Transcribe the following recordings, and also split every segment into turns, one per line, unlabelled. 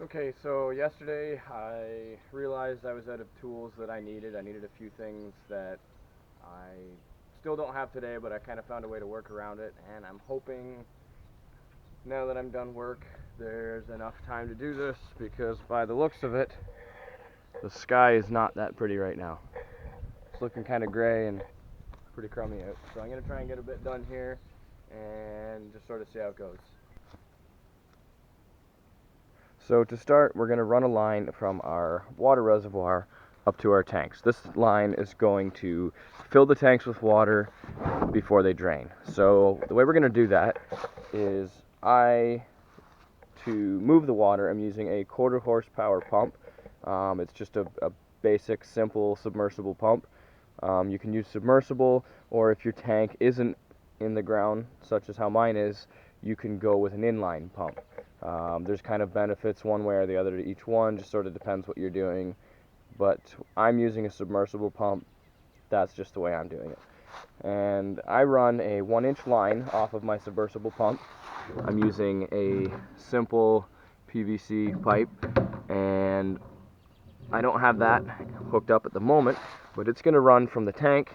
Okay, so yesterday I realized I was out of tools that I needed. I needed a few things that I still don't have today, but I kind of found a way to work around it, and I'm hoping now that I'm done work there's enough time to do this, because by the looks of it, the sky is not that pretty right now. It's looking kind of gray and pretty crummy out, so I'm going to try and get a bit done here and just sort of see how it goes. So to start, we're going to run a line from our water reservoir up to our tanks. This line is going to fill the tanks with water before they drain. So the way we're going to do that is to move the water, I'm using a 1/4 horsepower pump. It's just a basic, simple submersible pump. You can use submersible, or if your tank isn't in the ground, such as how mine is, you can go with an inline pump. There's kind of benefits one way or the other to each one, just sort of depends what you're doing. But I'm using a submersible pump. That's just the way I'm doing it. And I run a 1-inch line off of my submersible pump. I'm using a simple PVC pipe, and I don't have that hooked up at the moment, but it's going to run from the tank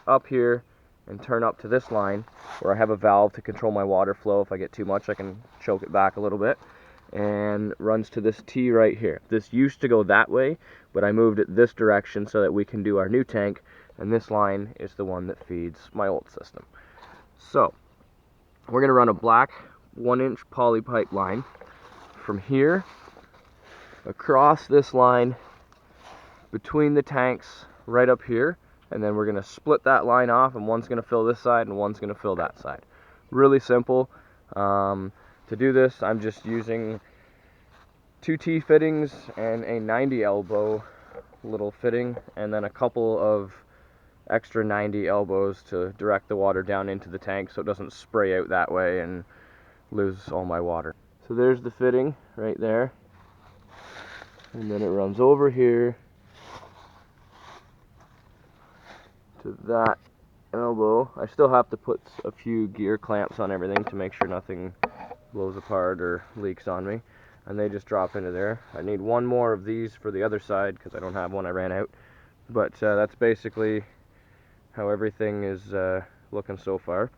up here and turn up to this line where I have a valve to control my water flow. If I get too much, I can choke it back a little bit, and runs to this T right here. This used to go that way, but I moved it this direction so that we can do our new tank, and this line is the one that feeds my old system. So we're going to run a black 1-inch poly pipe line from here across this line between the tanks right up here, and then we're going to split that line off, and one's going to fill this side and one's going to fill that side. Really simple. To do this, I'm just using 2 T fittings and a 90 elbow little fitting, and then a couple of extra 90 elbows to direct the water down into the tank so it doesn't spray out that way and lose all my water. So there's the fitting right there, and then it runs over here to that elbow. I still have to put a few gear clamps on everything to make sure nothing blows apart or leaks on me, and they just drop into there. I need one more of these for the other side because I don't have one, I ran out, but that's basically how everything is looking so far.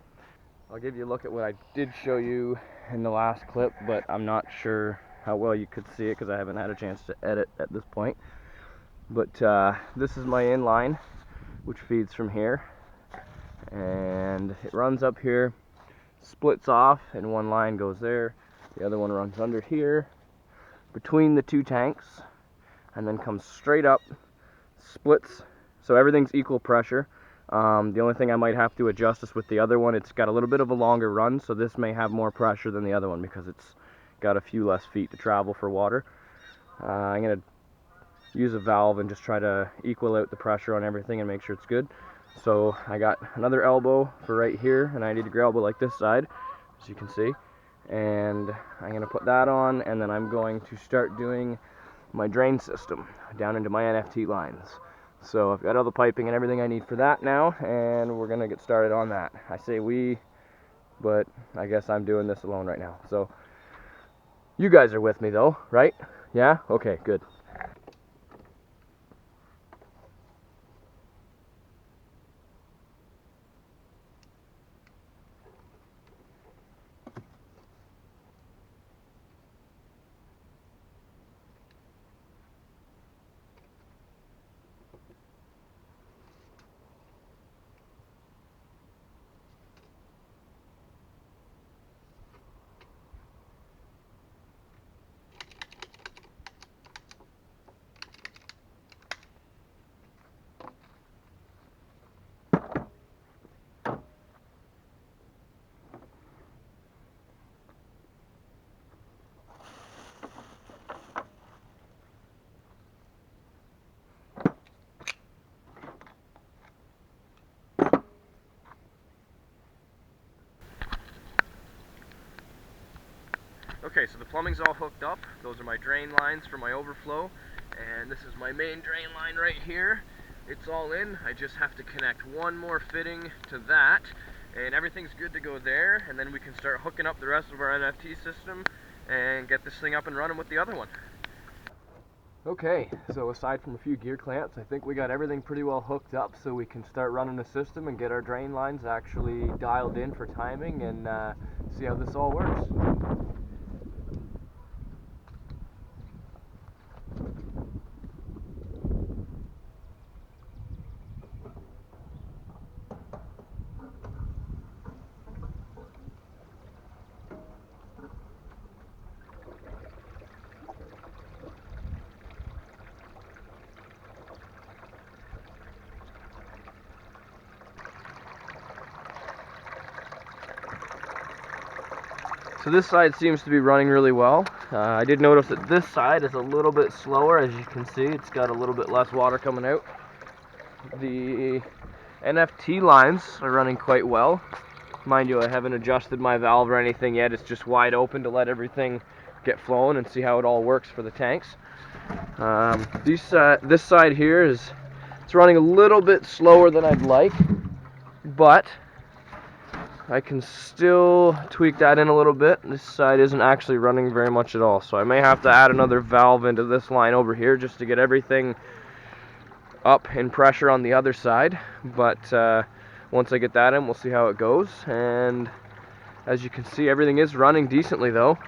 I'll give you a look at what I did show you in the last clip, but I'm not sure how well you could see it because I haven't had a chance to edit at this point. But this is my inline, which feeds from here, and it runs up here, splits off, and one line goes there, the other one runs under here between the 2 tanks, and then comes straight up, splits, so everything's equal pressure. The only thing I might have to adjust is with the other one, it's got a little bit of a longer run, so this may have more pressure than the other one because it's got a few less feet to travel for water. I'm going to use a valve and just try to equal out the pressure on everything and make sure it's good. So I got another elbow for right here, a 90-degree elbow like this side, as you can see, and I'm going to put that on, and then I'm going to start doing my drain system down into my NFT lines. So I've got all the piping and everything I need for that now, and we're going to get started on that. I say we, but I guess I'm doing this alone right now. So you guys are with me though, right? Yeah? Okay, good. Okay, so the plumbing's all hooked up. Those are my drain lines for my overflow, and this is my main drain line right here. It's all in. I just have to connect one more fitting to that, and everything's good to go there, and then we can start hooking up the rest of our NFT system and get this thing up and running with the other one. Okay, so aside from a few gear clamps, I think we got everything pretty well hooked up so we can start running the system and get our drain lines actually dialed in for timing and see how this all works. So this side seems to be running really well. I did notice that this side is a little bit slower. As you can see, it's got a little bit less water coming out. The NFT lines are running quite well. Mind you, I haven't adjusted my valve or anything yet. It's just wide open to let everything get flowing and see how it all works for the tanks. This side here it's running a little bit slower than I'd like, but I can still tweak that in a little bit. This side isn't actually running very much at all, so I may have to add another valve into this line over here just to get everything up in pressure on the other side. But once I get that in, we'll see how it goes. And as you can see, everything is running decently though.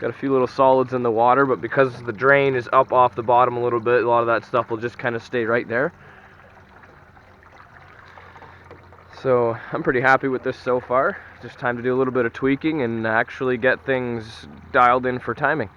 Got a few little solids in the water, but because the drain is up off the bottom a little bit, a lot of that stuff will just kind of stay right there. So I'm pretty happy with this so far. Just time to do a little bit of tweaking and actually get things dialed in for timing.